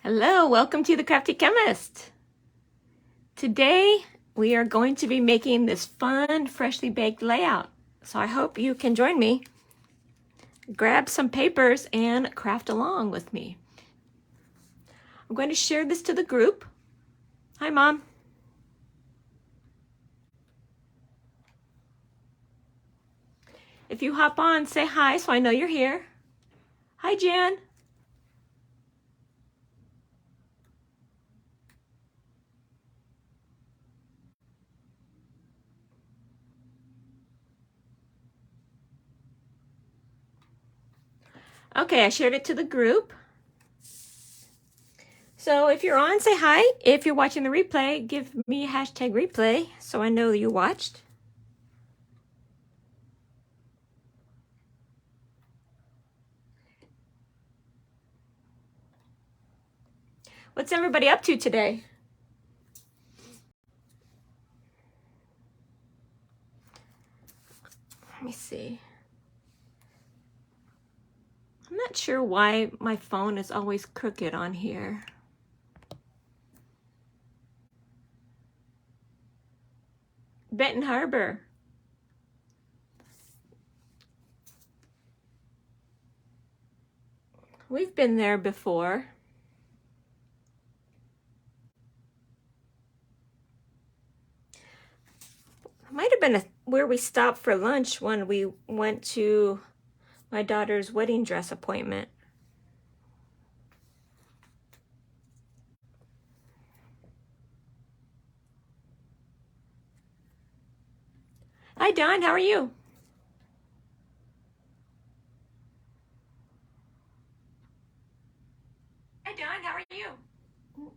Hello, welcome to the Crafty Chemist. Today we are going to be making this fun, freshly baked layout. So I hope you can join me. Grab some papers and craft along with me. I'm going to share this to the group. Hi, Mom. If you hop on, say hi so I know you're here. Hi, Jan. Okay, I shared it to the group. So if you're on, say hi. If you're watching the replay, give me a hashtag replay so I know you watched. What's everybody up to today? Let me see. I'm not sure why my phone is always crooked on here. Benton Harbor. We've been there before. It might have been where we stopped for lunch when we went to my daughter's wedding dress appointment. Hi, Don. How are you? Hi, Don. How are you?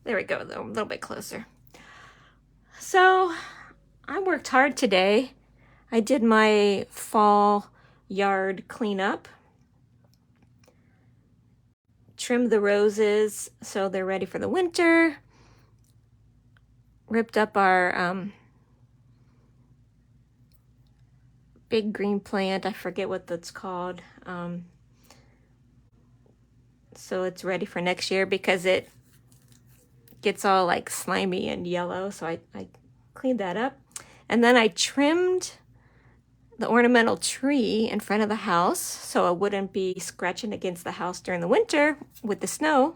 There we go, a little bit closer. So I worked hard today. I did my fall yard cleanup. Trimmed the roses so they're ready for the winter. Ripped up our big green plant. I forget what that's called. So it's ready for next year because it gets all like slimy and yellow. So I cleaned that up. And then I trimmed the ornamental tree in front of the house so it wouldn't be scratching against the house during the winter with the snow.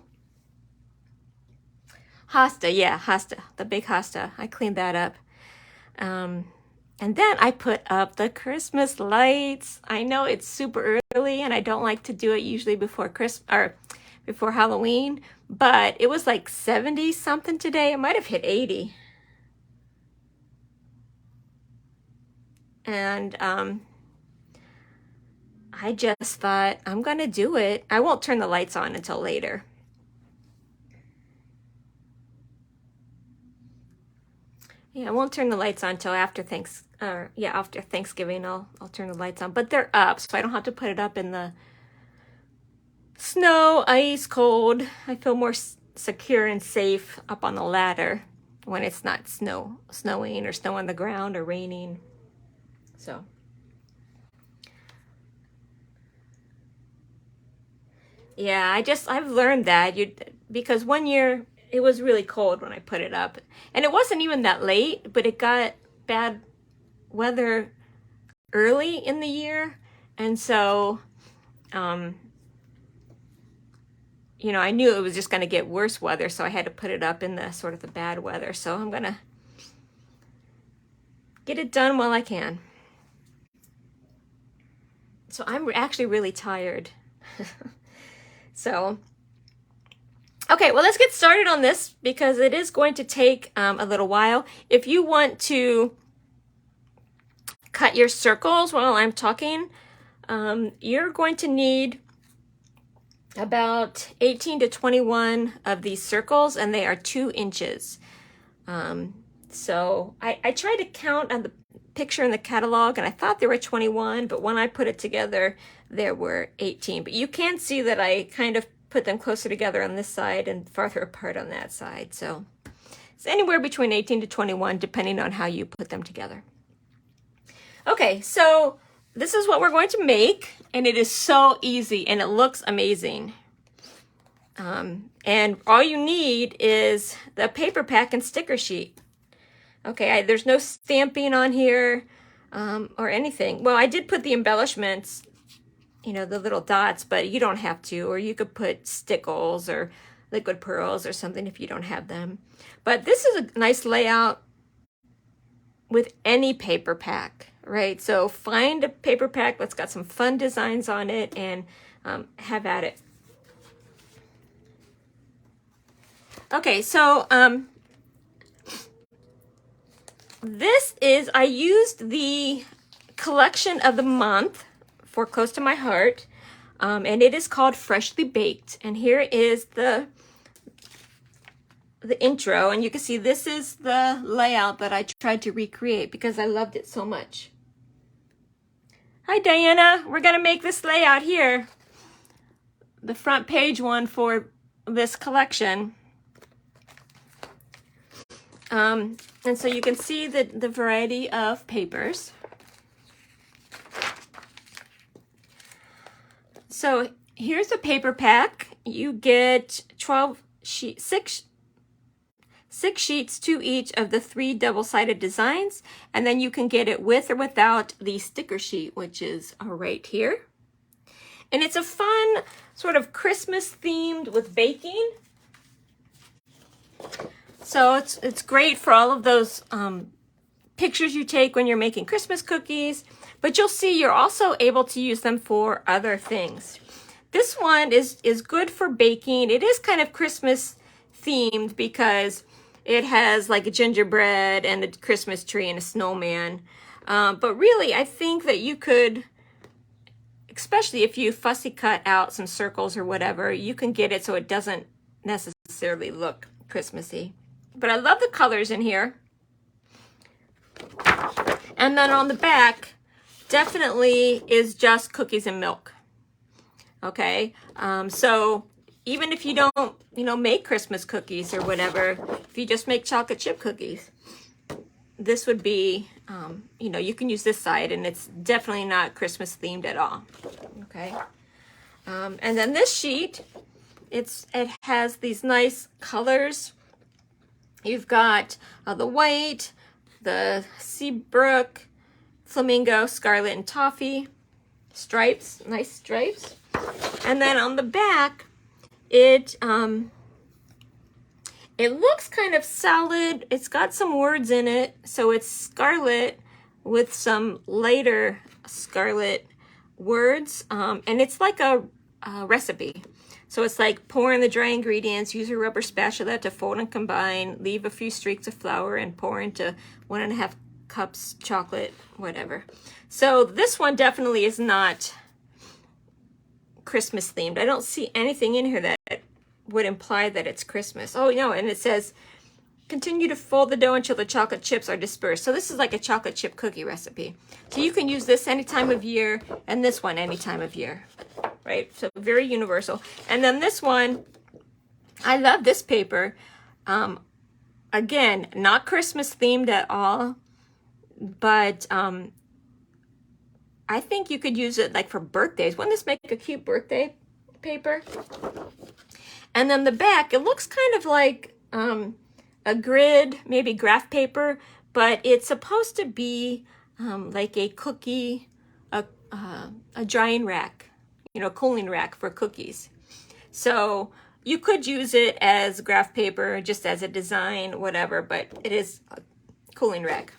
Hosta, the big hosta. I cleaned that up. And then I put up the Christmas lights. I know it's super early and I don't like to do it usually before Christmas or before Halloween, but it was like 70 something today. It might have hit 80. And I just thought, I'm gonna do it. I won't turn the lights on until later. Yeah, I won't turn the lights on until after after Thanksgiving. I'll turn the lights on, but they're up, so I don't have to put it up in the snow, ice, cold. I feel more secure and safe up on the ladder when it's not snowing or snow on the ground or raining. So yeah, I've learned that because one year it was really cold when I put it up, and it wasn't even that late, but it got bad weather early in the year, and so I knew it was just going to get worse weather, so I had to put it up in the sort of the bad weather. So I'm going to get it done while I can. So I'm actually really tired. So, okay, well, let's get started on this because it is going to take a little while. If you want to cut your circles while I'm talking, you're going to need about 18 to 21 of these circles, and they are 2 inches. So I tried to count on the picture in the catalog, and I thought there were 21, but when I put it together, there were 18. But you can see that I kind of put them closer together on this side and farther apart on that side. So it's anywhere between 18 to 21, depending on how you put them together. Okay, so this is what we're going to make, and it is so easy, and it looks amazing. And all you need is the paper pack and sticker sheet. Okay, there's no stamping on here or anything. Well, I did put the embellishments, you know, the little dots, but you don't have to. Or you could put stickles or liquid pearls or something if you don't have them. But this is a nice layout with any paper pack, right? So find a paper pack that's got some fun designs on it and have at it. Okay, so this is, I used the collection of the month for Close to My Heart, and it is called Freshly Baked. And here is the intro, and you can see this is the layout that I tried to recreate because I loved it so much. Hi Diana, we're gonna make this layout here, the front page one for this collection. And so you can see the variety of papers. So here's a paper pack. You get 6 sheets, 2 each of the 3 double-sided designs, and then you can get it with or without the sticker sheet, which is right here. And it's a fun sort of Christmas themed with baking. So it's great for all of those pictures you take when you're making Christmas cookies, but you'll see you're also able to use them for other things. This one is good for baking. It is kind of Christmas themed because it has like a gingerbread and a Christmas tree and a snowman. But really, I think that you could, especially if you fussy cut out some circles or whatever, you can get it so it doesn't necessarily look Christmassy. But I love the colors in here. And then on the back, definitely is just cookies and milk. Okay, so even if you don't, you know, make Christmas cookies or whatever, if you just make chocolate chip cookies, this would be, you know, you can use this side, and it's definitely not Christmas themed at all. Okay, and then this sheet, it has these nice colors. You've got the white, the Seabrook, flamingo, scarlet, and toffee stripes, nice stripes. And then on the back, it looks kind of solid. It's got some words in it, so it's scarlet with some lighter scarlet words, and it's like a recipe. So it's like pour in the dry ingredients, use a rubber spatula to fold and combine, leave a few streaks of flour, and pour into 1.5 cups chocolate, whatever. So this one definitely is not Christmas themed. I don't see anything in here that would imply that it's Christmas. Oh no, and it says continue to fold the dough until the chocolate chips are dispersed. So this is like a chocolate chip cookie recipe. So you can use this any time of year, and this one any time of year, right? So very universal. And then this one, I love this paper. Again, not Christmas themed at all, but I think you could use it like for birthdays. Wouldn't this make a cute birthday paper? And then the back, it looks kind of like a grid, maybe graph paper, but it's supposed to be like a cookie, a drying rack, you know, cooling rack for cookies. So you could use it as graph paper, just as a design, whatever, but it is a cooling rack.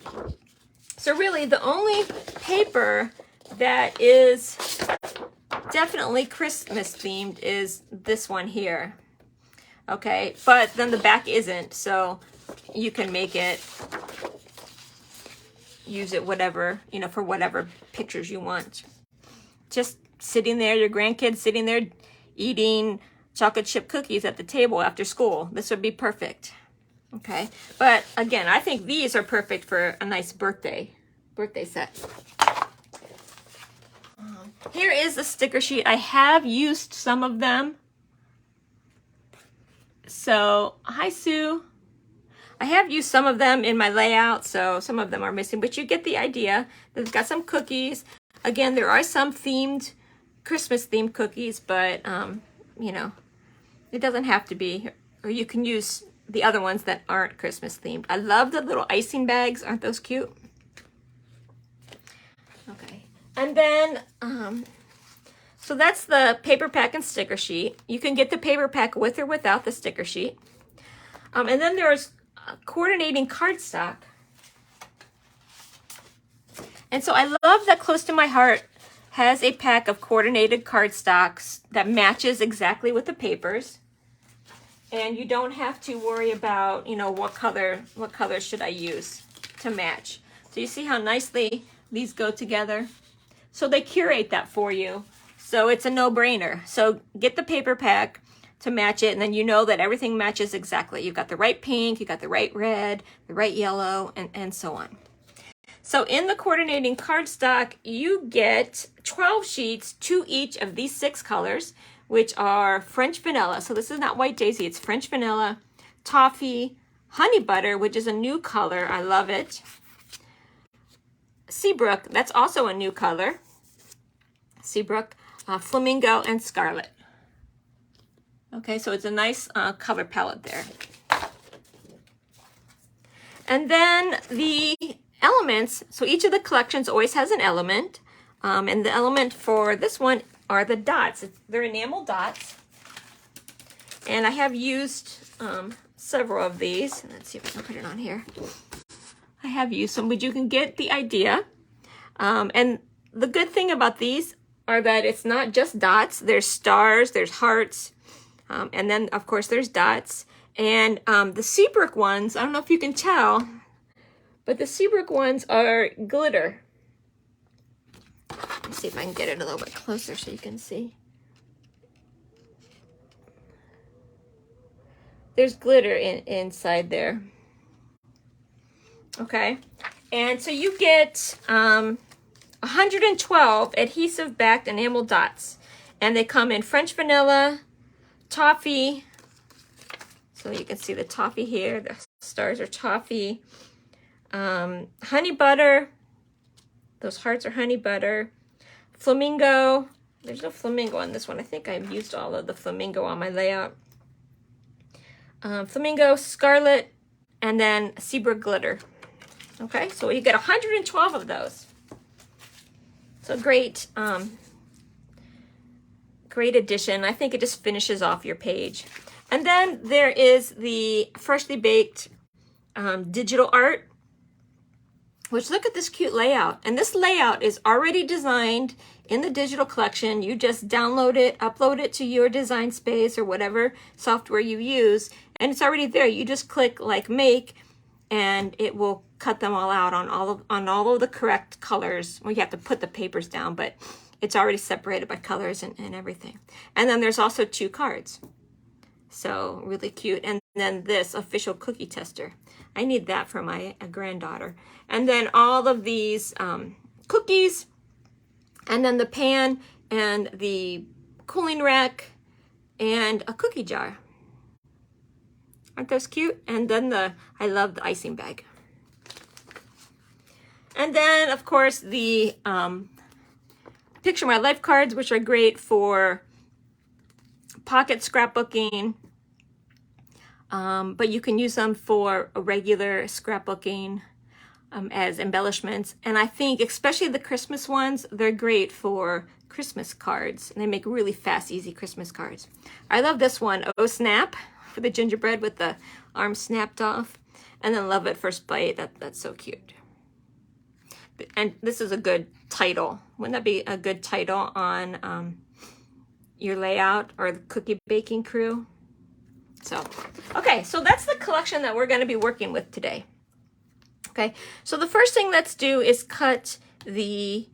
So really the only paper that is definitely Christmas themed is this one here. Okay, but then the back isn't, so you can make it, use it whatever, you know, for whatever pictures you want. Just sitting there, your grandkids sitting there eating chocolate chip cookies at the table after school. This would be perfect. Okay, but again, I think these are perfect for a nice birthday set. Here is the sticker sheet. I have used some of them. So, hi Sue. I have used some of them in my layout, so some of them are missing, but you get the idea. They've got some cookies. Again, there are some Christmas themed cookies, but, you know, It doesn't have to be, or you can use the other ones that aren't Christmas themed. I love the little icing bags. Aren't those cute? Okay. And then, so that's the paper pack and sticker sheet. You can get the paper pack with or without the sticker sheet. And then there's coordinating cardstock. And so I love that Close to My Heart has a pack of coordinated cardstocks that matches exactly with the papers. And you don't have to worry about, you know, what color should I use to match. So you see how nicely these go together? So they curate that for you. So it's a no-brainer. So get the paper pack to match it, and then you know that everything matches exactly. You've got the right pink, you got the right red, the right yellow, and so on. So in the coordinating cardstock, you get 12 sheets, 2 each of these 6 colors, which are French vanilla. So this is not white daisy, it's French vanilla, toffee, honey butter, which is a new color. I love it. Seabrook, that's also a new color. Seabrook, flamingo, and scarlet. Okay, so it's a nice color palette there. And then the elements, so each of the collections always has an element. And the element for this one are the dots. They're enamel dots. And I have used several of these. Let's see if I can put it on here. I have used some, but you can get the idea. And the good thing about these are that it's not just dots. There's stars, there's hearts, and then of course there's dots. And the Seabrook ones, I don't know if you can tell, but the Seabrook ones are glitter. Let me see if I can get it a little bit closer so you can see. There's glitter inside there. Okay, and so you get 112 adhesive backed enamel dots, and they come in French vanilla, toffee, so you can see the toffee here, the stars are toffee, honey butter, those hearts are honey butter, flamingo, there's no flamingo on this one, I think I've used all of the flamingo on my layout, flamingo, scarlet, and then Seabrook glitter. Okay, so you get 112 of those. So great, great addition. I think it just finishes off your page. And then there is the freshly baked digital art, which look at this cute layout. And this layout is already designed in the digital collection. You just download it, upload it to your design space or whatever software you use, and it's already there. You just click like make, and it will cut them all out on all of the correct colors. Well, you have to put the papers down, but it's already separated by colors and everything. And then there's also 2 cards. So really cute. And then this official cookie tester. I need that for my granddaughter. And then all of these cookies, and then the pan and the cooling rack and a cookie jar. Aren't those cute? And then I love the icing bag. And then, of course, the Picture My Life cards, which are great for pocket scrapbooking, but you can use them for a regular scrapbooking as embellishments. And I think, especially the Christmas ones, they're great for Christmas cards. And they make really fast, easy Christmas cards. I love this one, Oh Snap, for the gingerbread with the arm snapped off. And then Love at First Bite, that's so cute. And this is a good title. Wouldn't that be a good title on your layout or the cookie baking crew? So, okay, so that's the collection that we're going to be working with today. Okay, so the first thing let's do is cut the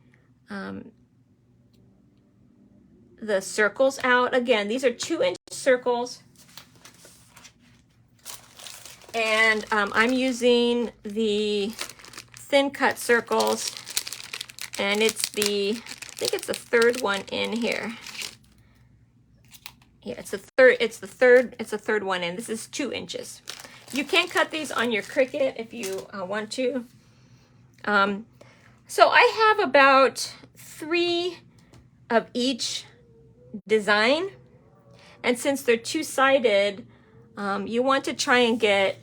circles out. Again, these are 2-inch circles. And I'm using the thin cut circles, and it's I think it's the 3rd one in here. Yeah, it's the third one in. This is 2 inches. You can cut these on your Cricut if you want to. So I have about 3 of each design, And since they're two-sided, you want to try and get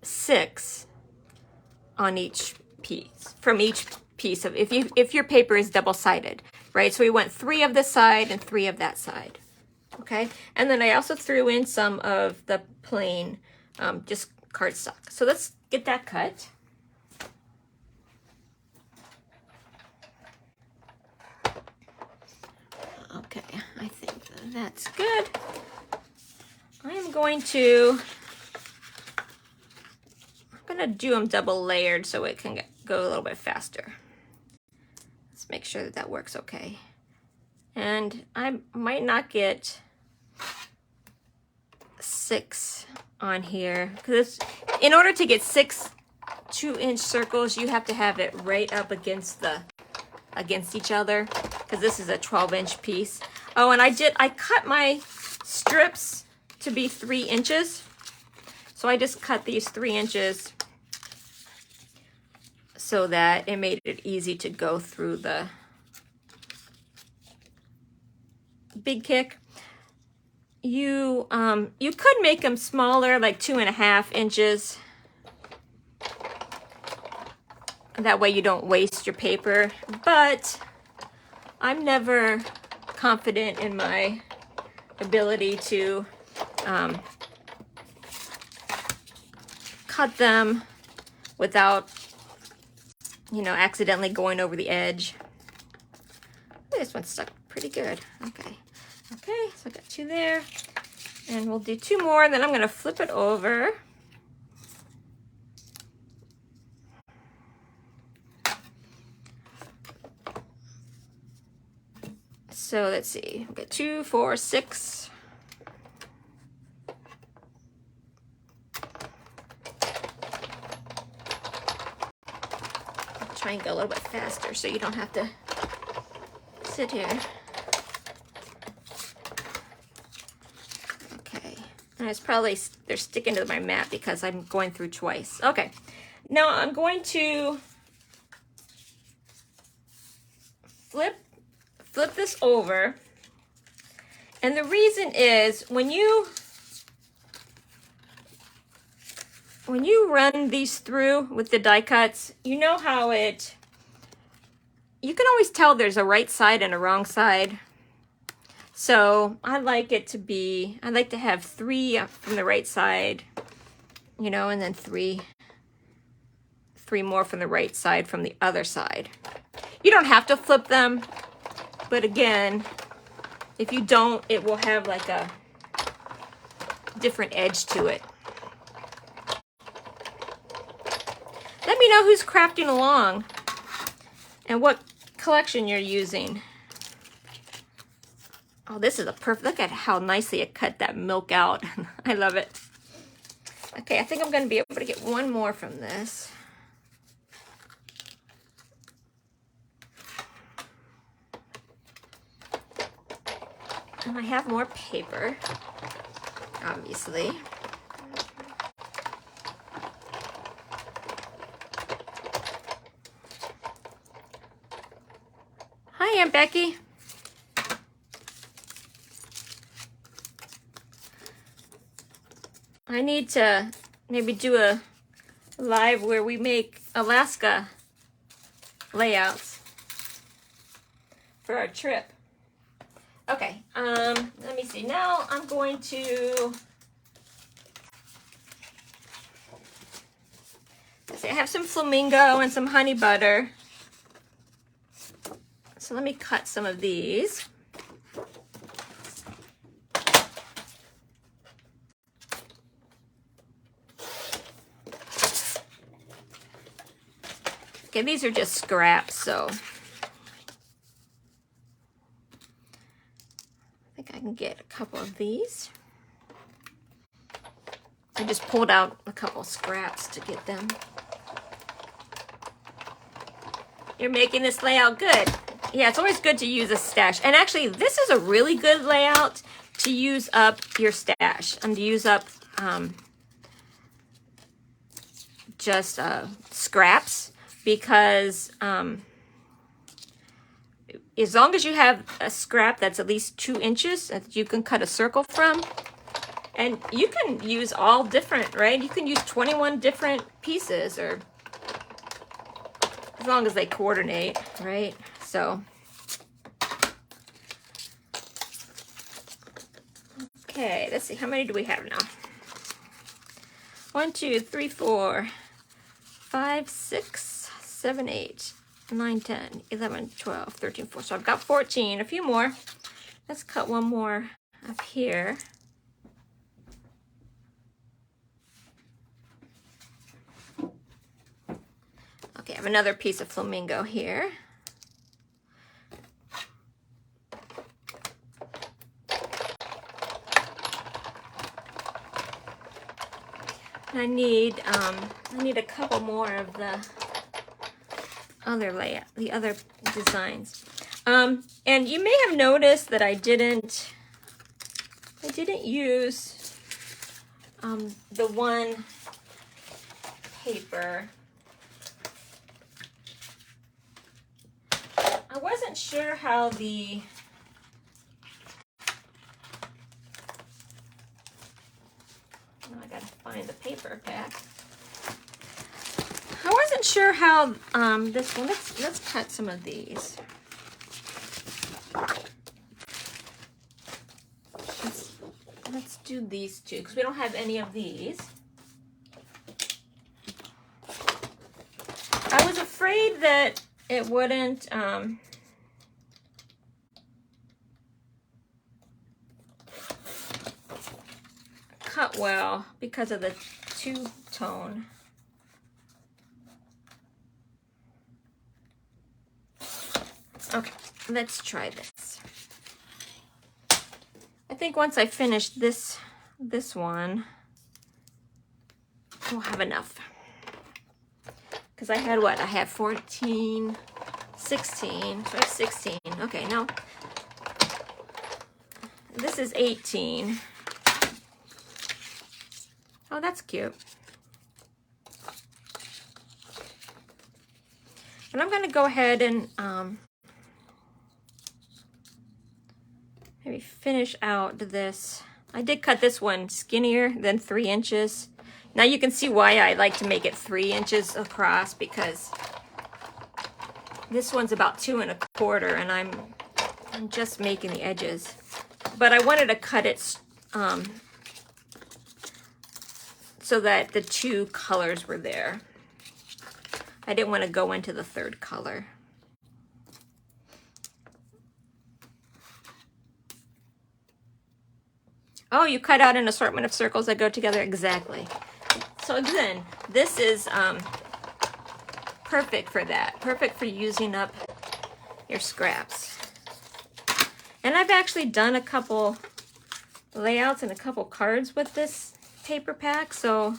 6 on each piece, from each piece of, if your paper is double-sided, right? So we want 3 of this side and 3 of that side, okay? And then I also threw in some of the plain, just cardstock. So let's get that cut. Okay, I think that's good. I am going to, I'm gonna do them double layered so it can go a little bit faster. Let's make sure that that works okay. And I might not get 6 on here, because in order to get 6 2-inch circles, you have to have it right up against each other, because this is a 12-inch piece. Oh, and I cut my strips to be 3 inches. So I just cut these 3 inches so that it made it easy to go through the big kick. You could make them smaller, like 2.5 inches. That way you don't waste your paper, but I'm never confident in my ability to cut them without, you know, accidentally going over the edge. This one stuck pretty good. Okay, so I got 2 there, and we'll do 2 more, and then I'm gonna flip it over. So let's see, we've got 2, 4, 6. I'll try and go a little bit faster so you don't have to sit here. Okay, and it's probably, they're sticking to my mat because I'm going through twice. Okay, now I'm going to flip this over, and the reason is when you run these through with the die cuts, you know how you can always tell there's a right side and a wrong side. So I like to have 3 from the right side, you know, and then 3 more from the right side from the other side. You don't have to flip them. But again, if you don't, it will have like a different edge to it. Let me know who's crafting along and what collection you're using. Oh, this is a perfect, look at how nicely it cut that milk out. I love it. Okay, I think I'm going to be able to get 1 more from this. And I have more paper, obviously. Hi, Aunt Becky. I need to maybe do a live where we make Alaska layouts for our trip. Okay, let me see. Now I'm going to, let's see, I have some flamingo and some honey butter. So let me cut some of these. Okay, these are just scraps, so I can get a couple of these. I just pulled out a couple scraps to get them. You're making this layout good. Yeah, it's always good to use a stash. And actually, this is a really good layout to use up your stash and to use up just scraps, because as long as you have a scrap that's at least 2 inches that you can cut a circle from, and you can use all different, right? You can use 21 different pieces, or as long as they coordinate, right? So, okay, let's see, how many do we have now? 1, 2, 3, 4, 5, 6, 7, 8, 9, 10, 11, 12, 13, 14. So I've got 14, a few more. Let's cut one more up here. Okay, I have another piece of flamingo here. I need a couple more of the other layout, the other designs. And you may have noticed that I didn't use the one paper. I wasn't sure how the I gotta find the paper pack. I wasn't sure how this one. Let's cut some of these. Let's do these two because we don't have any of these. I was afraid that it wouldn't cut well because of the two-tone. Okay, let's try this. I think once I finish this one, we'll have enough. Because I had what? I had 14, 16, so I have 16. Okay, now this is 18. Oh, that's cute. And I'm going to go ahead and maybe finish out this. I did cut this one skinnier than 3 inches. Now you can see why I like to make it 3 inches across, because this one's about 2 1/4, and I'm just making the edges. But I wanted to cut it so that the 2 colors were there. I didn't want to go into the 3rd color. Oh, you cut out an assortment of circles that go together? Exactly. So again, this is perfect for that. Perfect for using up your scraps. And I've actually done a couple layouts and a couple cards with this paper pack, so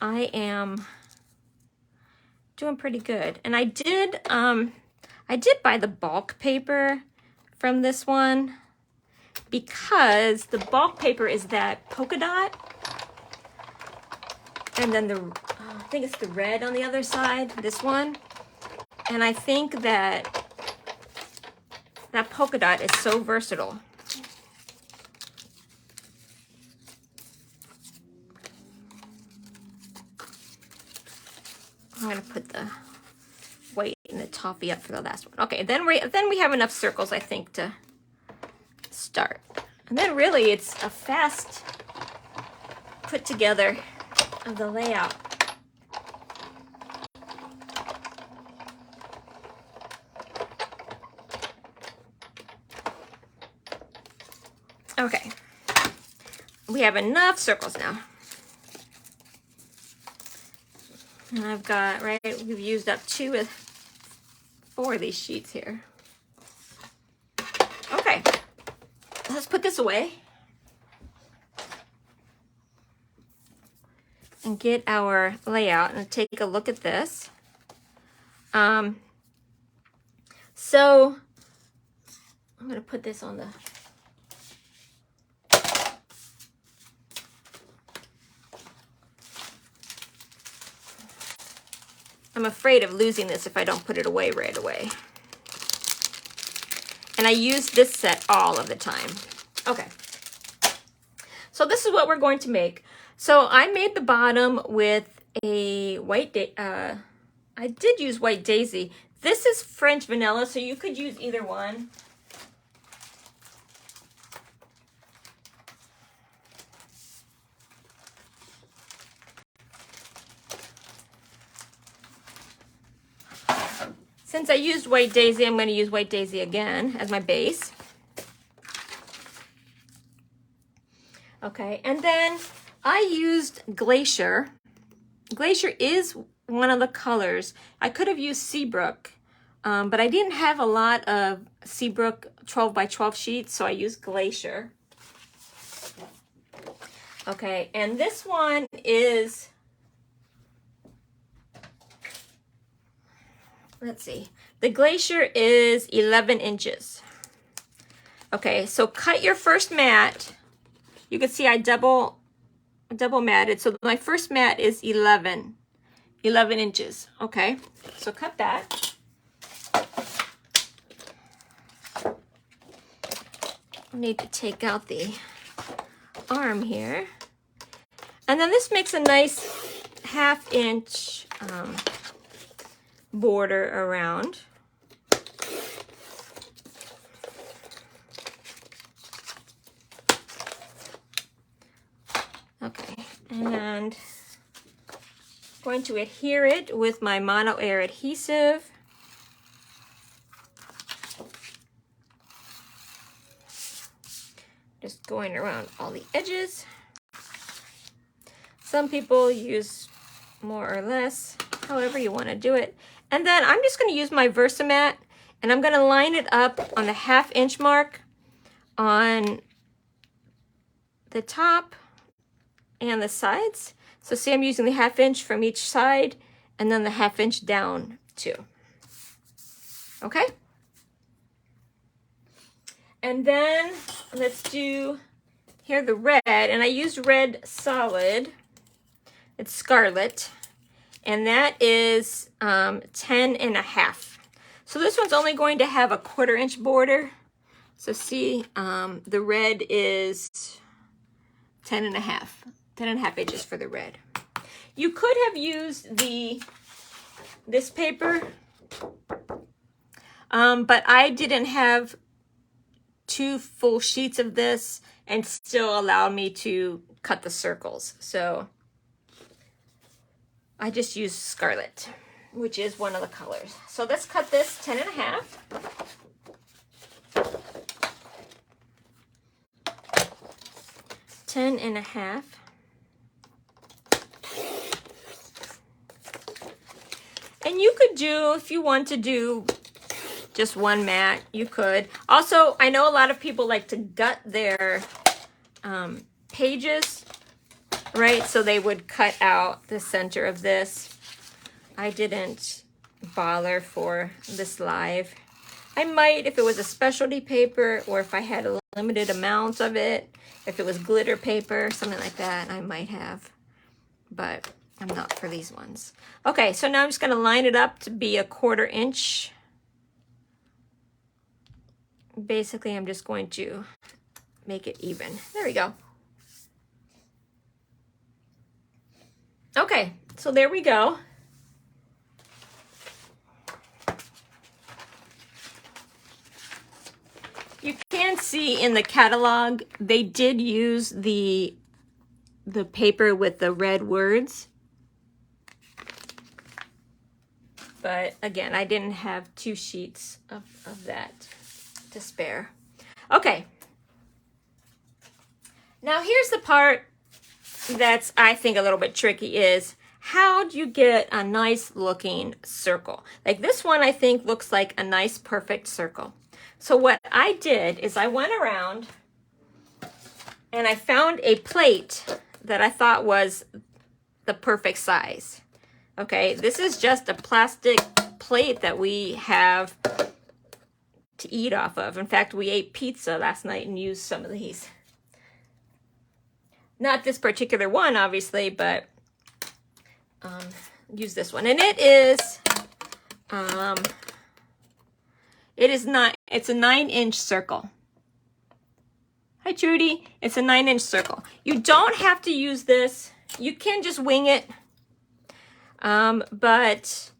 I am doing pretty good. And I did buy the bulk paper from this one because the bulk paper is that polka dot, and then I think it's the red on the other side, this one. And I think that polka dot is so versatile. I'm gonna put the white and the toffee up for the last one. Okay, then we have enough circles, I think, to start. And then really it's a fast put together of the layout. Okay, we have enough circles now. And I've got, right, we've used up 4 of these sheets here. Okay, let's put this away and get our layout and take a look at this. So I'm going to put this on the I'm afraid of losing this if I don't put it away right away. And I use this set all of the time. Okay. So this is what we're going to make. So I made the bottom with a white, I did use white daisy. This is French vanilla, so you could use either one. Since I used white daisy, I'm going to use white daisy again as my base. Okay, and then I used Glacier. Glacier is one of the colors. I could have used Seabrook, but I didn't have a lot of Seabrook 12 by 12 sheets, so I used Glacier. Okay, and this one is, let's see, the Glacier is 11 inches. Okay, so cut your first mat. You can see I double matted. So my first mat is 11 inches. Okay, so cut that. I need to take out the arm here. And then this makes a nice 1/2 inch border around. Okay, and I'm going to adhere it with my Mono Air adhesive. Just going around all the edges. Some people use more or less, however you want to do it. And then I'm just going to use my Versamat, and I'm going to line it up on the 1/2 inch mark on the top and the sides. So see, I'm using the 1/2 inch from each side and then the 1/2 inch down too. Okay? And then let's do here the red, and I used red solid. It's Scarlet, and that is 10.5. So this one's only going to have a 1/4 inch border. So see, the red is 10.5 inches for the red. You could have used this paper, but I didn't have 2 full sheets of this and still allowed me to cut the circles. So I just used Scarlet, which is one of the colors. So let's cut this 10.5. And you could do, if you want to do just one mat, you could. Also, I know a lot of people like to gut their pages, right? So they would cut out the center of this. I didn't bother for this live. I might if it was a specialty paper, or if I had a limited amount of it. If it was glitter paper, something like that, I might have. But I'm not for these ones. Okay, so now I'm just going to line it up to be a 1/4 inch. Basically, I'm just going to make it even. There we go. Okay, so there we go. You can see in the catalog, they did use the paper with the red words. But again, I didn't have 2 sheets of that to spare. Okay. Now here's the part that's, I think, a little bit tricky is how do you get a nice looking circle? Like this one, I think, looks like a nice, perfect circle. So what I did is I went around and I found a plate that I thought was the perfect size. Okay, this is just a plastic plate that we have to eat off of. In fact, we ate pizza last night and used some of these. Not this particular one, obviously, but use this one. And it is It's a 9-inch circle. Hi, Trudy. It's a 9-inch circle. You don't have to use this. You can just wing it, but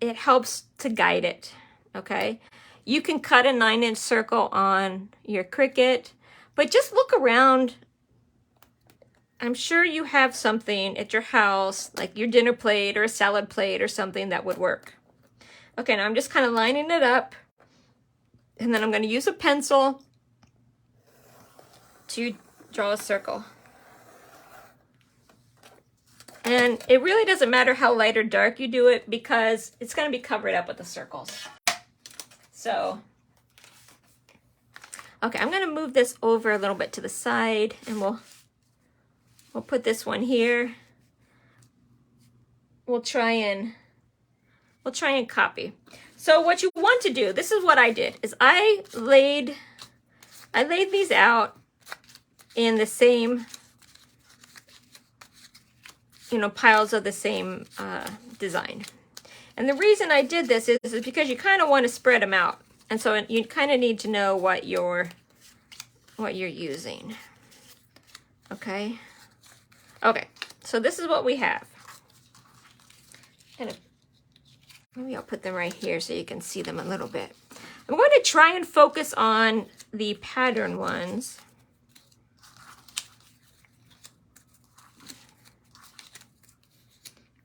it helps to guide it, okay? You can cut a 9-inch circle on your Cricut, but just look around. I'm sure you have something at your house, like your dinner plate or a salad plate or something that would work. Okay, now I'm just kind of lining it up, and then I'm going to use a pencil to draw a circle. And it really doesn't matter how light or dark you do it because it's going to be covered up with the circles. So, okay, I'm going to move this over a little bit to the side, and we'll put this one here. We'll try and copy. So what you want to do, this is what I did, is I laid these out in the same, piles of the same design. And the reason I did this is because you kind of want to spread them out. And so you kind of need to know what you're using. Okay? Okay, so this is what we have. Maybe I'll put them right here so you can see them a little bit. I'm going to try and focus on the pattern ones.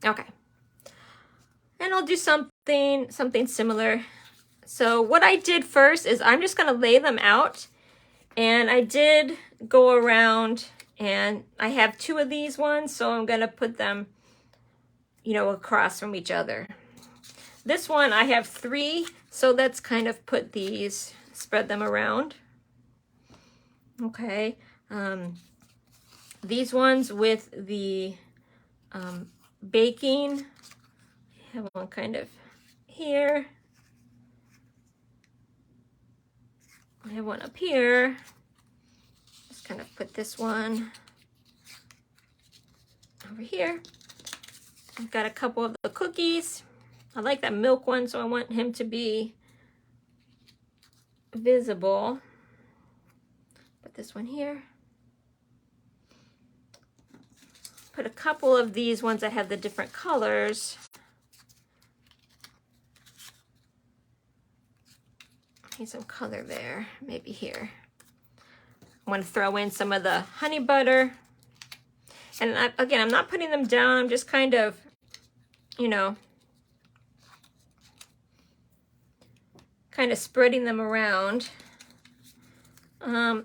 Okay. And I'll do something similar. So what I did first is I'm just going to lay them out. And I did go around, and I have 2 of these ones, so I'm going to put them, across from each other. This one I have 3, so let's kind of put these, spread them around. Okay. These ones with the baking, I have one kind of here. I have one up here. Just kind of put this one over here. I've got a couple of the cookies. I like that milk one, so I want him to be visible. Put this one here. Put a couple of these ones that have the different colors. Need some color there, maybe here. I want to throw in some of the honey butter. And again, I'm not putting them down. I'm just kind of, kind of spreading them around. I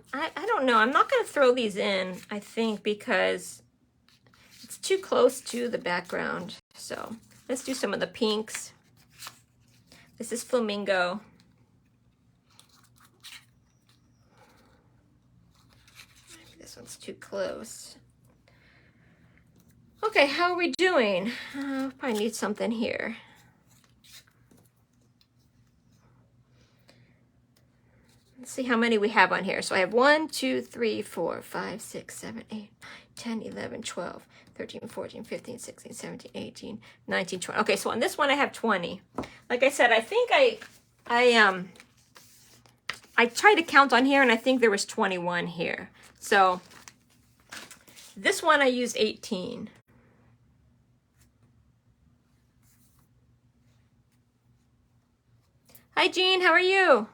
don't know. I'm not going to throw these in, I think, because it's too close to the background. So let's do some of the pinks. This is Flamingo. Maybe this one's too close. Okay, how are we doing? Probably need something here. Let's see how many we have on here. So I have 1, 2, 3, 4, 5, 6, 7, 8, 9, 10, 11, 12, 13, 14, 15, 16, 17, 18, 19, 20. Okay, so on this one I have 20. Like I said, I think I tried to count on here, and I think there was 21 here. So this one I used 18. Hi, Jean. How are you?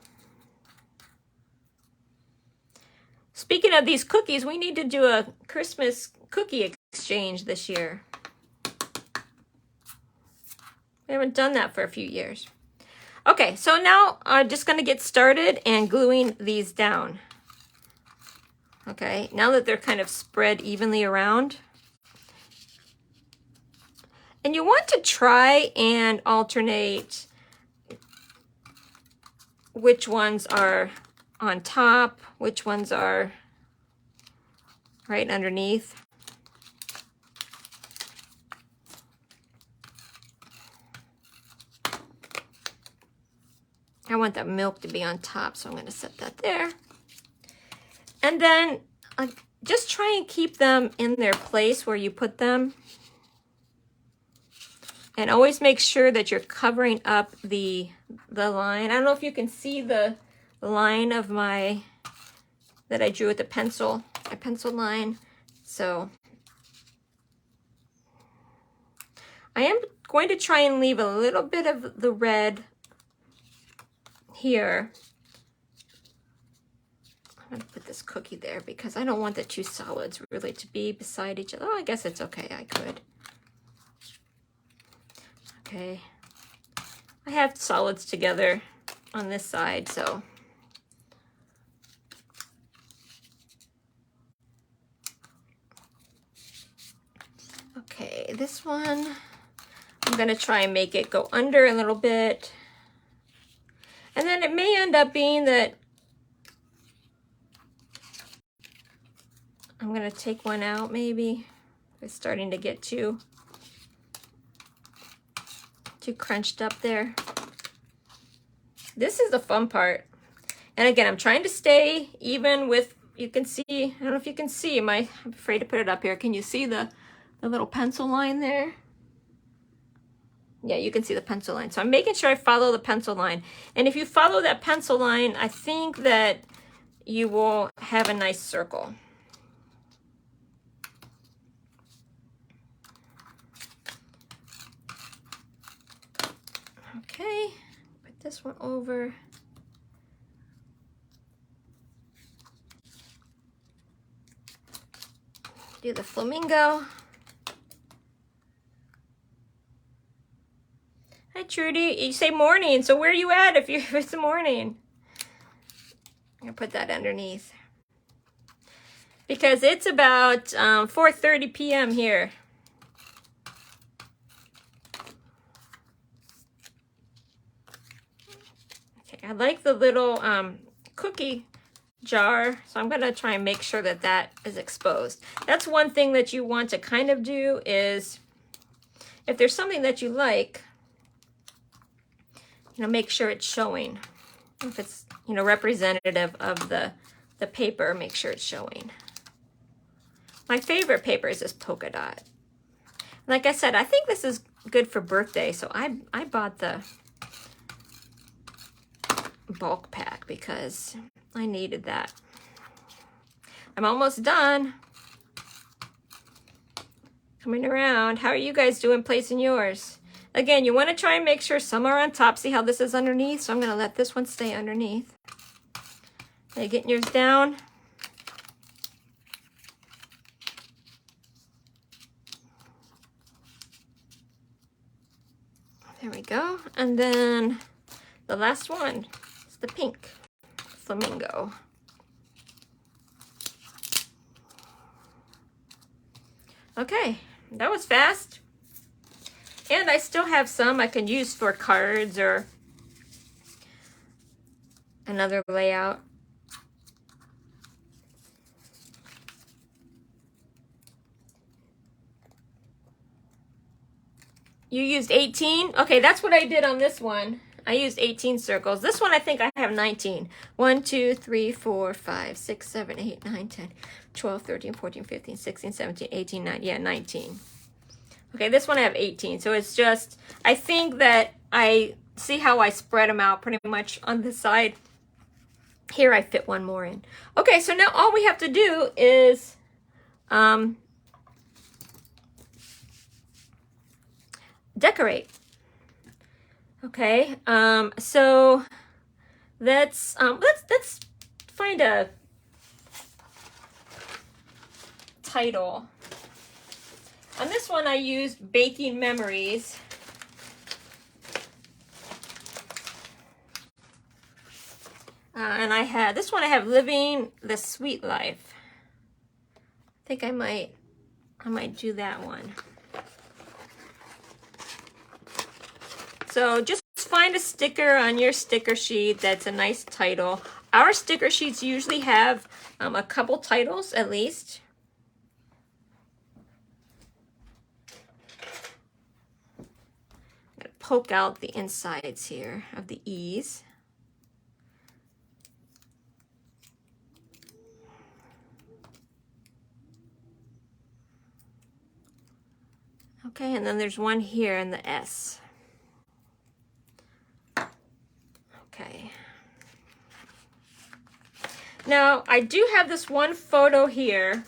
Speaking of these cookies, we need to do a Christmas cookie exchange this year. We haven't done that for a few years. Okay, so now I'm just going to get started and gluing these down. Okay, now that they're kind of spread evenly around. And you want to try and alternate which ones are on top, which ones are right underneath. I want that milk to be on top, so I'm going to set that there. And then just try and keep them in their place where you put them. And always make sure that you're covering up the line. I don't know if you can see the line of my, that I drew with the pencil, my pencil line. So I am going to try and leave a little bit of the red here. I'm going to put this cookie there because I don't want the two solids really to be beside each other. Oh, I guess it's okay, I could. Okay. I have solids together on this side, so. Okay, this one, I'm gonna try and make it go under a little bit. And then it may end up being that I'm gonna take one out maybe. It's starting to get too crunched up there. This is the fun part. And again, I'm trying to stay even with, you can see, I don't know if you can see, I'm afraid to put it up here. Can you see the little pencil line there? Yeah, you can see the pencil line. So I'm making sure I follow the pencil line. And if you follow that pencil line, I think that you will have a nice circle. Okay, put this one over. Do the flamingo. Hi Trudy, you say morning, so where are you at if it's the morning? I'm gonna put that underneath. Because it's about 4:30 p.m. here. Okay, I like the little cookie jar, so I'm gonna try and make sure that that is exposed. That's one thing that you want to kind of do is, if there's something that you like, make sure it's showing. If it's, representative of the paper, make sure it's showing. My favorite paper is this polka dot. Like I said, I think this is good for birthday, so I bought the bulk pack because I needed that. I'm almost done. Coming around. How are you guys doing placing yours? Again, you want to try and make sure some are on top. See how this is underneath? So I'm going to let this one stay underneath. Okay, getting yours down. There we go. And then the last one is the pink flamingo. Okay, that was fast. And I still have some I can use for cards or another layout. You used 18? Okay, that's what I did on this one. I used 18 circles. This one I think I have 19. 1, 2, 3, 4, 5, 6, 7, 8, 9, 10, 12, 13, 14, 15, 16, 17, 18, 19. Yeah, 19. Okay, this one I have 18. So it's just, I think that I see how I spread them out pretty much on this side. Here I fit one more in. Okay, so now all we have to do is decorate. Okay, so let's find a title. On this one I used Baking Memories. And I had, this one I have Living the Sweet Life. I think I might do that one. So just find a sticker on your sticker sheet that's a nice title. Our sticker sheets usually have a couple titles at least. I'm gonna poke out the insides here of the E's. Okay, and then there's one here in the S. Okay. Now, I do have this one photo here,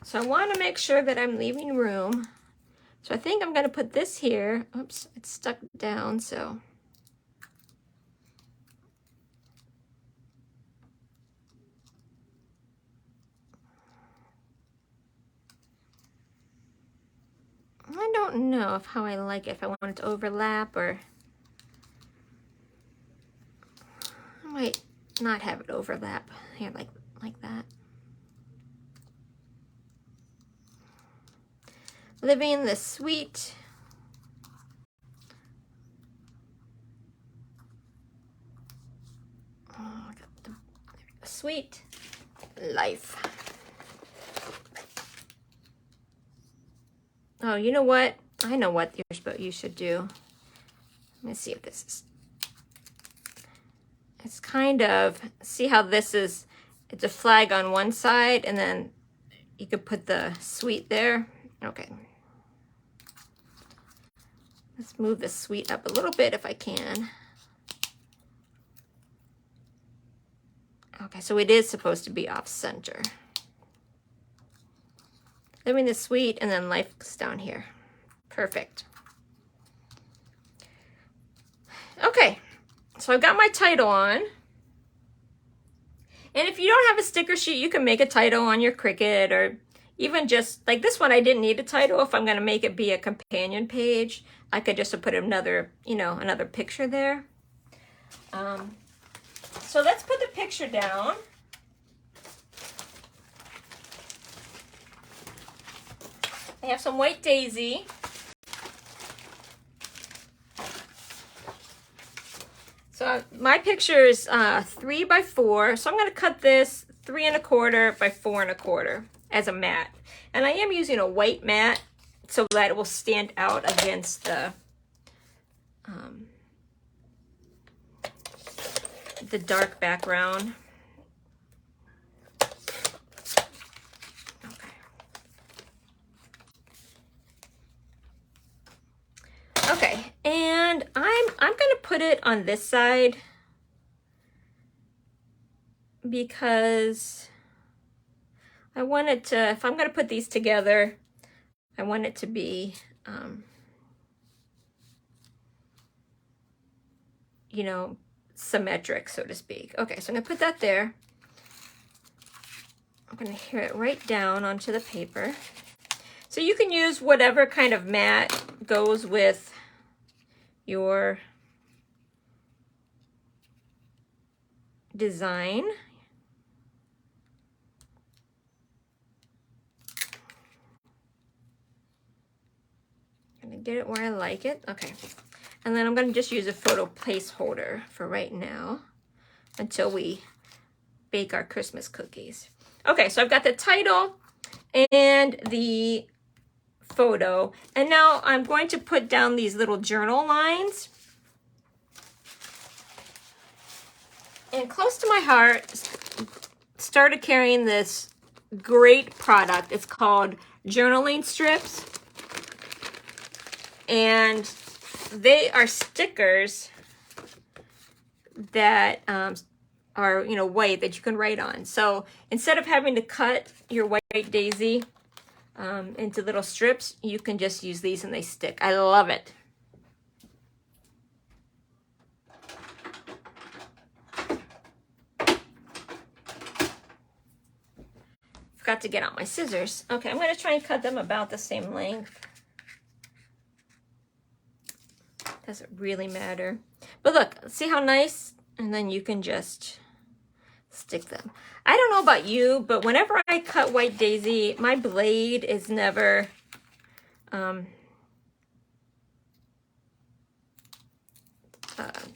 so I want to make sure that I'm leaving room. So I think I'm going to put this here. Oops, it's stuck down, so. I don't know if how I like it, if I want it to overlap or I might not have it overlap here like that. Living the sweet sweet life. Oh, you know what? I know what you should do. Let me see if this is. It's kind of, see how this is, it's a flag on one side and then you could put the sweet there. Okay. Let's move the sweet up a little bit if I can. Okay, so it is supposed to be off center. Living the sweet and then life's down here. Perfect. Okay, so I've got my title on. And if you don't have a sticker sheet, you can make a title on your Cricut, or even just like this one, I didn't need a title. If I'm going to make it be a companion page, I could just put another, another picture there. So let's put the picture down. I have some white daisy. So my picture is 3 by 4. So I'm going to cut this 3 1/4 by 4 1/4 as a mat. And I am using a white mat so that it will stand out against the dark background. Okay, and I'm going to put it on this side because I want it to, if I'm going to put these together, I want it to be, symmetric, so to speak. Okay, so I'm going to put that there. I'm going to adhere it right down onto the paper. So you can use whatever kind of mat goes with your design. I'm going to get it where I like it. Okay. And then I'm going to just use a photo placeholder for right now until we bake our Christmas cookies. Okay, so I've got the title and the photo. And now I'm going to put down these little journal lines. And close to my heart, started carrying this great product. It's called journaling strips. And they are stickers that are, white that you can write on. So instead of having to cut your white daisy into little strips, you can just use these and they stick. I love it. Forgot to get out my scissors. Okay, I'm going to try and cut them about the same length. Doesn't really matter. But look, see how nice? And then you can just stick them. I don't know about you, but whenever I cut white daisy, my blade is never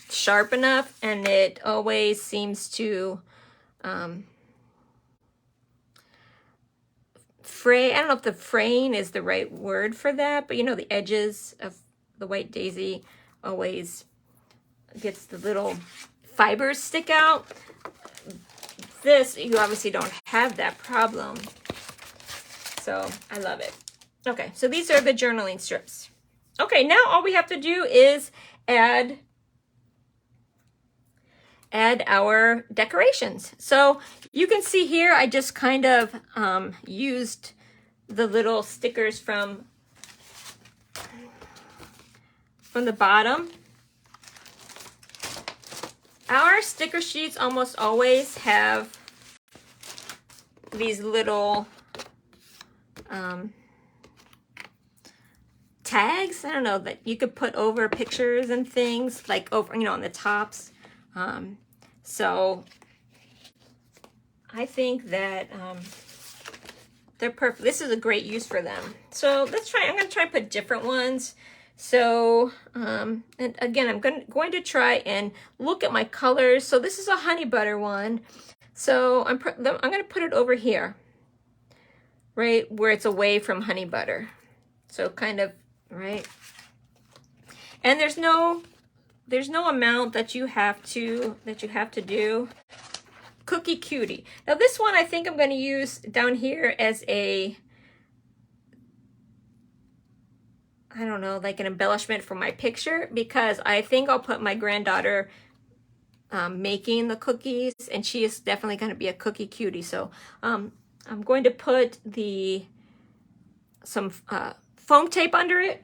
sharp enough, and it always seems to fray. I don't know if the fraying is the right word for that, but the edges of the white daisy always gets the little fibers stick out. This, you obviously don't have that problem. So I love it. Okay, so these are the journaling strips. Okay, now all we have to do is add add our decorations. So you can see here, I just kind of used the little stickers from the bottom. Our sticker sheets almost always have these little tags, I don't know, that you could put over pictures and things, like over, you know, on the tops. So I think that they're perfect. This is a great use for them. So let's try, I'm going to try and put different ones. So, and again, I'm going to try and look at my colors. So this is a honey butter one. So I'm going to put it over here, right where it's away from honey butter. So kind of, right. And there's no amount that you have to do. Cookie Cutie. Now this one I think I'm going to use down here as a, I don't know, like an embellishment for my picture, because I think I'll put my granddaughter making the cookies, and she is definitely going to be a cookie cutie. So I'm going to put some foam tape under it.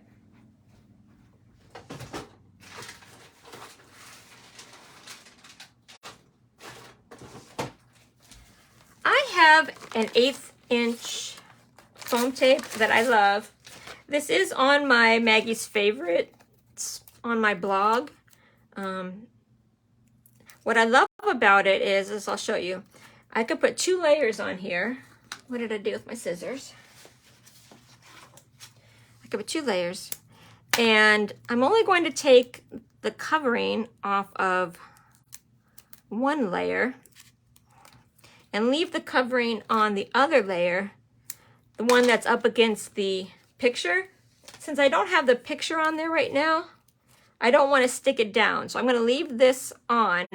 I have an 1/8 inch foam tape that I love. This is on my Maggie's Favorites on my blog. What I love about it is I'll show you. I could put 2 layers on here. What did I do with my scissors? I could put 2 layers. And I'm only going to take the covering off of 1 layer and leave the covering on the other layer, the one that's up against the picture. Since I don't have the picture on there right now, I don't want to stick it down. So I'm going to leave this on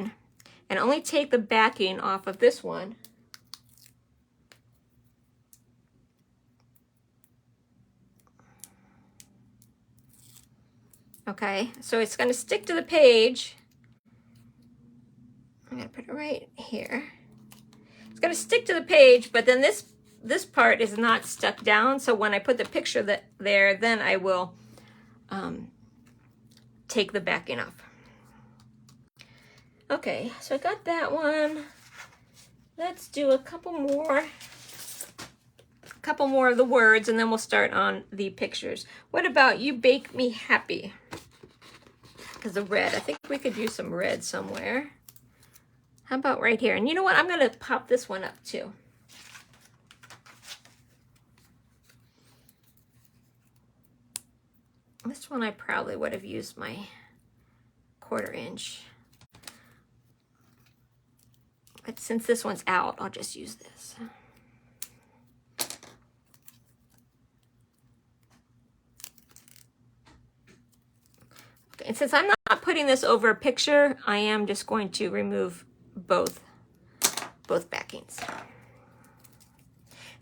and only take the backing off of this one. Okay, so it's going to stick to the page. I'm going to put it right here. It's going to stick to the page, but then this part is not stuck down. So when I put the picture there, then I will take the backing off. Okay, so I got that one. Let's do a couple more of the words, and then we'll start on the pictures. What about You Bake Me Happy? Because the red, I think we could use some red somewhere. How about right here? And you know what? I'm going to pop this one up too. This one I probably would have used my 1/4 inch. But since this one's out, I'll just use this. Okay, and since I'm not putting this over a picture, I am just going to remove both backings.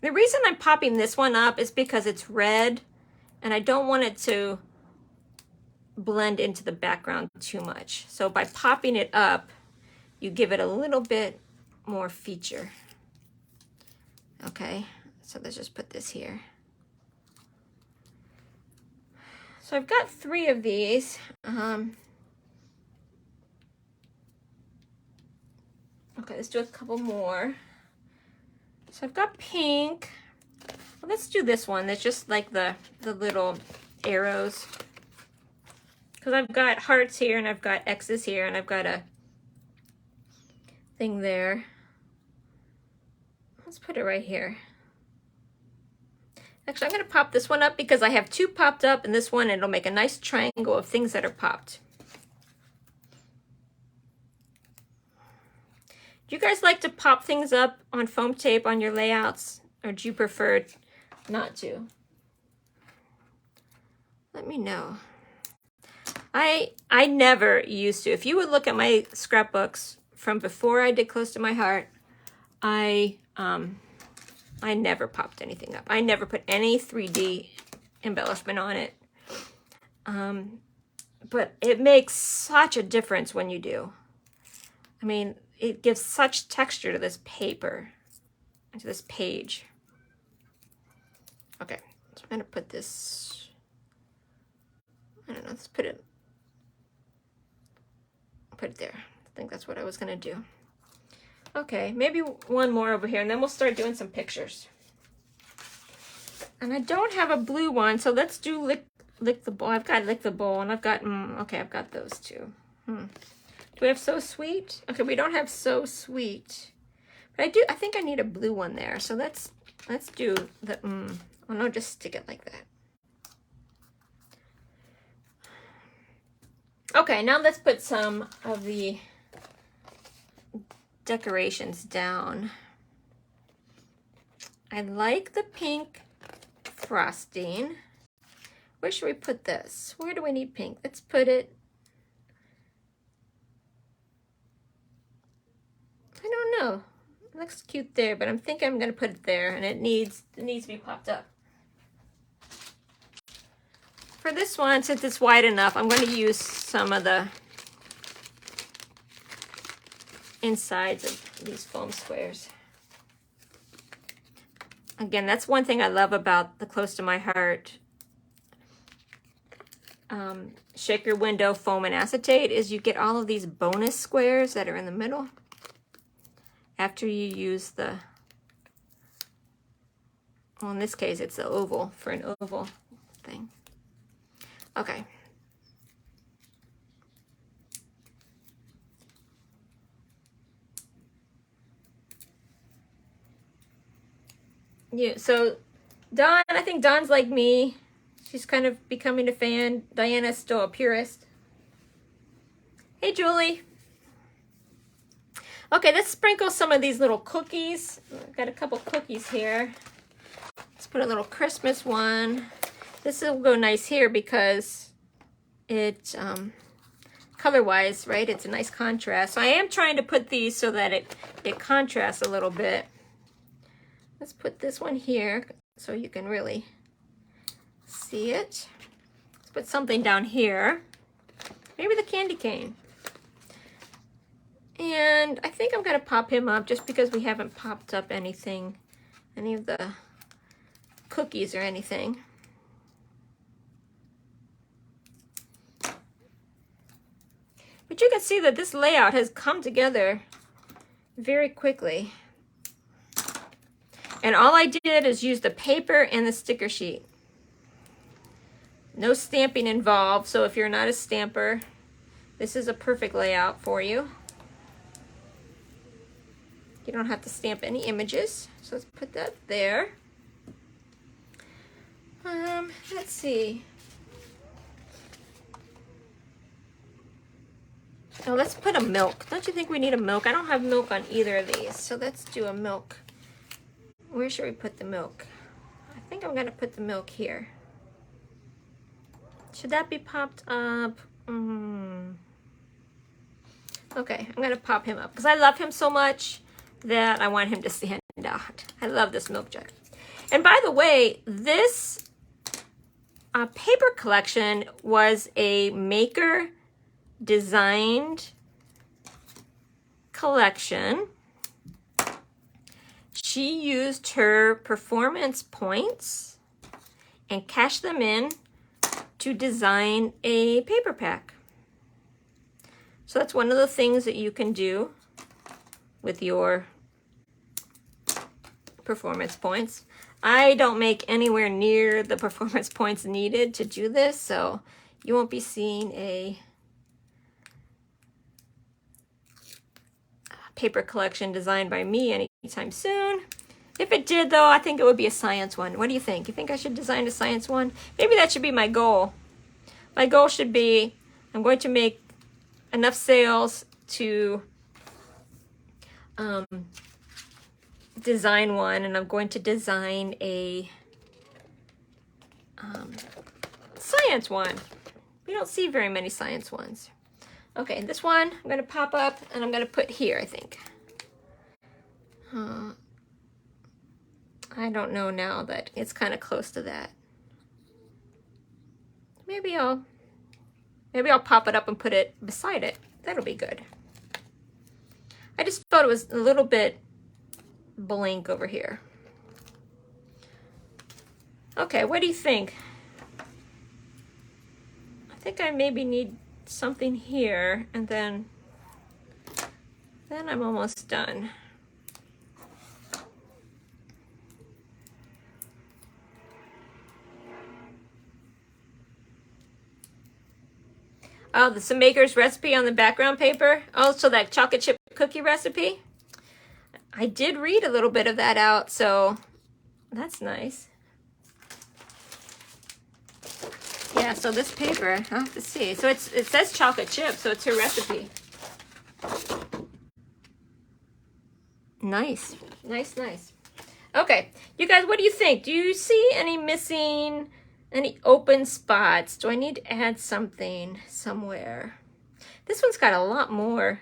The reason I'm popping this one up is because it's red, and I don't want it to blend into the background too much. So by popping it up, you give it a little bit more feature. Okay, so let's just put this here. So I've got 3 of these. Okay, let's do a couple more. So I've got pink. Well, let's do this one. That's just like the little arrows. Because I've got hearts here, and I've got X's here, and I've got a thing there. Let's put it right here. Actually, I'm going to pop this one up because I have 2 popped up, and this one, it'll make a nice triangle of things that are popped. Do you guys like to pop things up on foam tape on your layouts, or do you prefer not to? Let me know. I never used to. If you would look at my scrapbooks from before I did Close to My Heart, I never popped anything up. I never put any 3D embellishment on it. But it makes such a difference when you do. I mean, it gives such texture to this paper, to this page. Okay, so I'm gonna put this, I don't know, let's put it there. I think that's what I was gonna do. Okay, maybe one more over here, and then we'll start doing some pictures. And I don't have a blue one, so let's do lick the bowl. I've got lick the bowl, and I've got, okay, I've got those two. Do we have So Sweet? Okay, we don't have So Sweet. But I think I need a blue one there. So let's do the, oh no, just stick it like that. Okay, now let's put some of the decorations down. I like the pink frosting. Where should we put this? Where do we need pink? Let's put it, I don't know. It looks cute there, but I'm thinking I'm gonna put it there, and it needs to be popped up. For this one, since it's wide enough, I'm going to use some of the insides of these foam squares. Again, that's one thing I love about the Close to My Heart Shaker Window Foam and Acetate is you get all of these bonus squares that are in the middle after you use the, well, in this case, it's the oval for an oval thing. Okay. Yeah, so Dawn, I think Dawn's like me. She's kind of becoming a fan. Diana's still a purist. Hey, Julie. Okay, let's sprinkle some of these little cookies. I've got a couple cookies here. Let's put a little Christmas one. This will go nice here because it, color-wise, right, it's a nice contrast. So I am trying to put these so that it contrasts a little bit. Let's put this one here so you can really see it. Let's put something down here. Maybe the candy cane. And I think I'm gonna pop him up just because we haven't popped up anything, any of the cookies or anything. But you can see that this layout has come together very quickly. And all I did is use the paper and the sticker sheet. No stamping involved, so if you're not a stamper, this is a perfect layout for you. You don't have to stamp any images. So let's put that there. Let's see. Oh, let's put a milk. Don't you think we need a milk? I don't have milk on either of these, so let's do a milk. Where should we put the milk? I think I'm gonna put the milk here. Should that be popped up? Okay, I'm gonna pop him up because I love him so much that I want him to stand out. I love this milk jug. And by the way, this paper collection was a maker designed collection. She used her performance points and cashed them in to design a paper pack. So that's one of the things that you can do with your performance points. I don't make anywhere near the performance points needed to do this, so you won't be seeing a paper collection designed by me anytime soon. If it did, though, I think it would be a science one. What do you think? You think I should design a science one? Maybe that should be my goal. My goal should be, I'm going to make enough sales to design one, and I'm going to design a science one. We don't see very many science ones. Okay, this one I'm going to pop up and I'm going to put here, I think. I don't know now that it's kind of close to that. Maybe I'll pop it up and put it beside it. That'll be good. I just thought it was a little bit blank over here. Okay, what do you think? I think I maybe need something here, and then I'm almost done. Oh, the maker's recipe on the background paper. Oh, so that chocolate chip cookie recipe. I did read a little bit of that out, so that's nice. Yeah, so this paper, I'll have to see. So it says chocolate chip, so it's her recipe. Nice, nice, nice. Okay, you guys, what do you think? Do you see any missing, any open spots? Do I need to add something somewhere? This one's got a lot more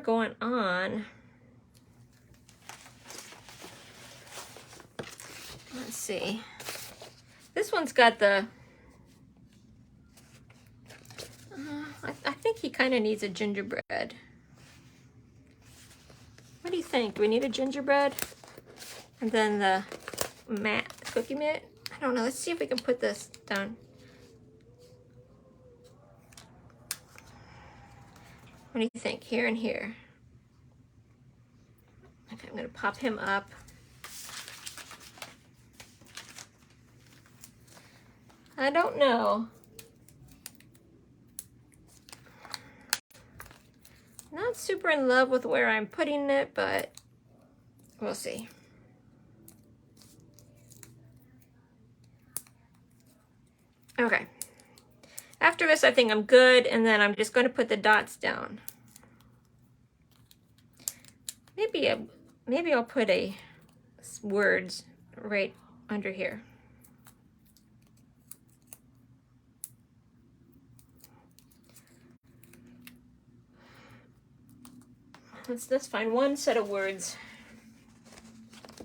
going on. Let's see. This one's got the, I think he kind of needs a gingerbread. What do you think? Do we need a gingerbread? And then the mat, cookie mat? I don't know. Let's see if we can put this down. What do you think? Here and here. Okay, I'm going to pop him up. I don't know. Not super in love with where I'm putting it, but we'll see. Okay. After this, I think I'm good, and then I'm just going to put the dots down. Maybe I'll put a words right under here. Let's find one set of words.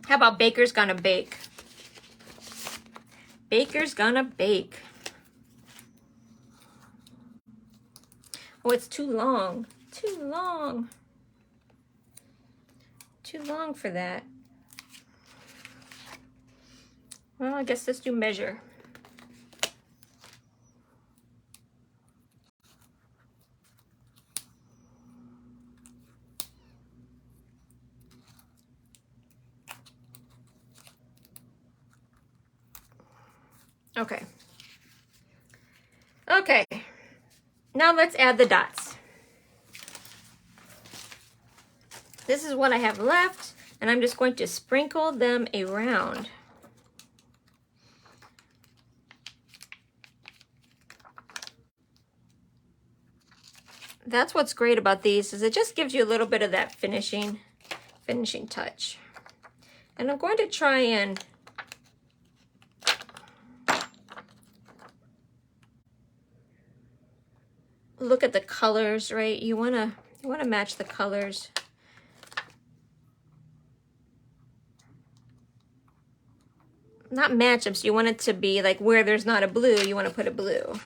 How about baker's gonna bake? Baker's gonna bake. Oh, it's too long. Too long. Too long for that. Well, I guess let's do measure. Okay. Okay. Now let's add the dots. This is what I have left, and I'm just going to sprinkle them around. That's what's great about these, is it just gives you a little bit of that finishing touch. And I'm going to try and look at the colors, right? You wanna match the colors. Not match them, so you want it to be like where there's not a blue, you want to put a blue.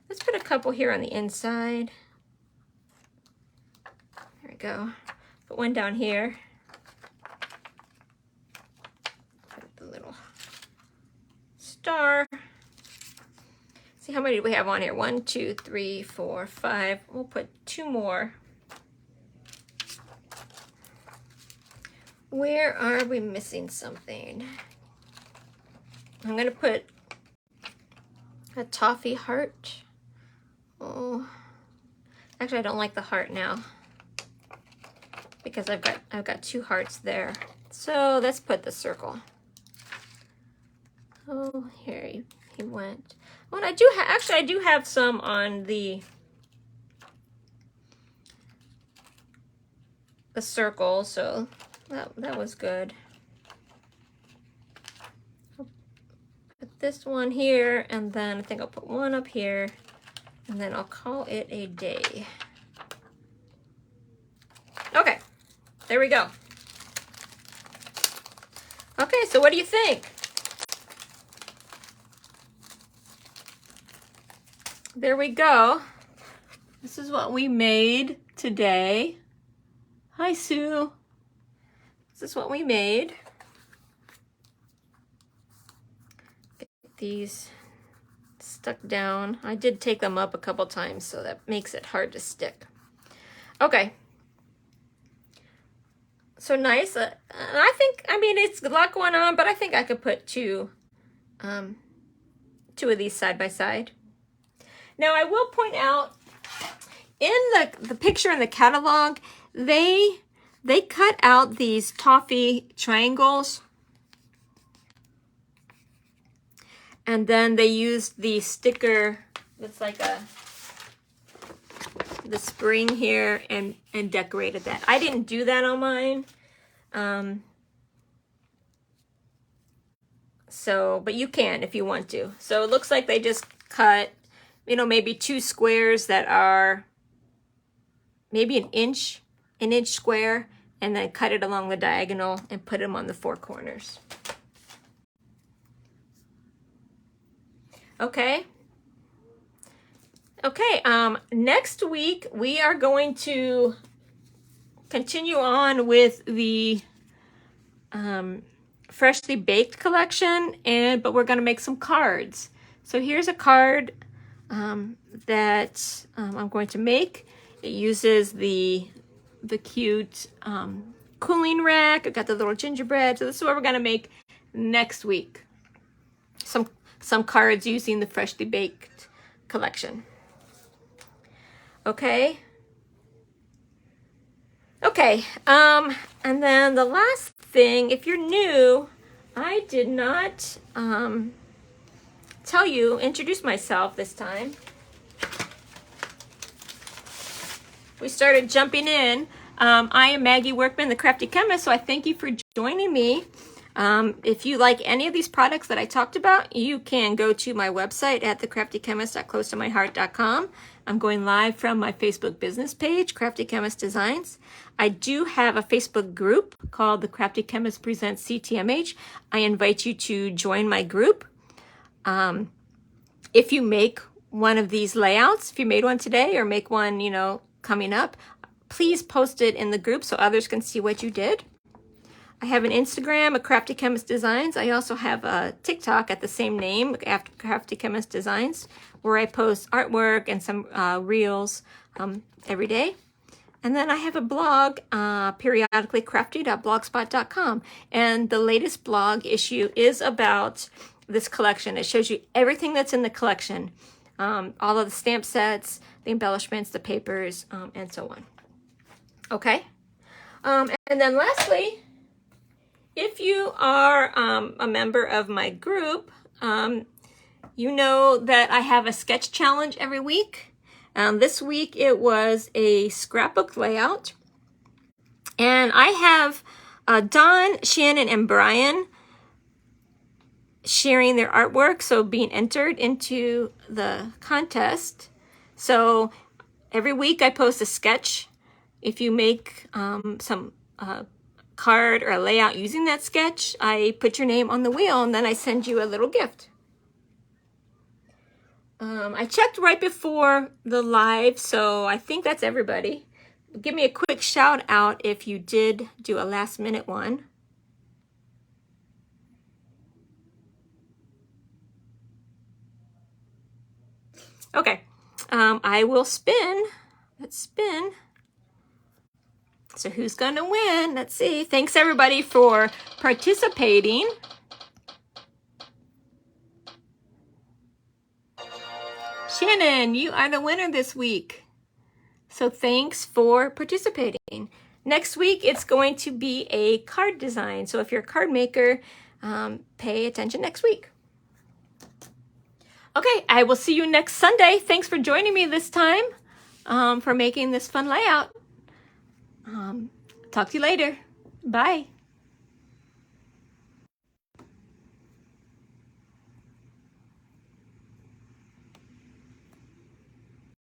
Let's put a couple here on the inside. There we go. Put one down here. Put the little star. See, how many do we have on here? 1, 2, 3, 4, 5. We'll put 2 more. Where are we missing something? I'm going to put a toffee heart. Oh, actually, I don't like the heart now because I've got 2 hearts there. So let's put the circle. Oh, here he went. Oh, and I do have some on the circle, so that was good. I'll put this one here, and then I think I'll put one up here, and then I'll call it a day. Okay, there we go. Okay, so what do you think? There we go. This is what we made. today. Hi, Sue. This is what we made. Get these stuck down. I did take them up a couple times, so that makes it hard to stick. Okay. So nice. I think, I mean, it's a lot going on, but I think I could put two of these side by side. Now, I will point out, in the picture in the catalog, they cut out these toffee triangles, and then they used the sticker that's like the spring here and decorated that. I didn't do that on mine. But you can if you want to. So it looks like they just cut, you know, maybe 2 squares that are maybe an inch square, and then cut it along the diagonal and put them on the 4 corners. Okay. Okay, next week we are going to continue on with the freshly baked collection, but we're going to make some cards. So here's a card that I'm going to make. It uses the cute cooling rack. I've got the little gingerbread. So this is what we're going to make next week. Some cards using the freshly baked collection. Okay. Okay. And then the last thing, if you're new, I did not introduce myself this time. We started jumping in. I am Maggie Workman, the Crafty Chemist, so I thank you for joining me. If you like any of these products that I talked about, you can go to my website at thecraftychemist.closetomyheart.com. I'm going live from my Facebook business page, Crafty Chemist Designs. I do have a Facebook group called The Crafty Chemist Presents CTMH. I invite you to join my group. If you make one of these layouts, if you made one today or make one, you know, coming up, please post it in the group so others can see what you did. I have an Instagram, a Crafty Chemist Designs. I also have a TikTok at the same name, Crafty Chemist Designs, where I post artwork and some reels every day. And then I have a blog, periodically crafty.blogspot.com. And the latest blog issue is about this collection. It shows you everything that's in the collection, all of the stamp sets, the embellishments, the papers, and so on. Okay? And then lastly, if you are a member of my group, you know that I have a sketch challenge every week. This week it was a scrapbook layout. And I have Dawn, Shannon, and Brian sharing their artwork, so being entered into the contest. So every week I post a sketch. If you make some card or a layout using that sketch, I put your name on the wheel and then I send you a little gift. I checked right before the live, so I think that's everybody. Give me a quick shout out if you did do a last minute one. Okay, I will spin. Let's spin. So who's gonna win? Let's see. Thanks everybody for participating. Shannon, you are the winner this week. So thanks for participating. Next week, it's going to be a card design. So if you're a card maker, pay attention next week. Okay, I will see you next Sunday. Thanks for joining me this time, for making this fun layout. Talk to you later. Bye.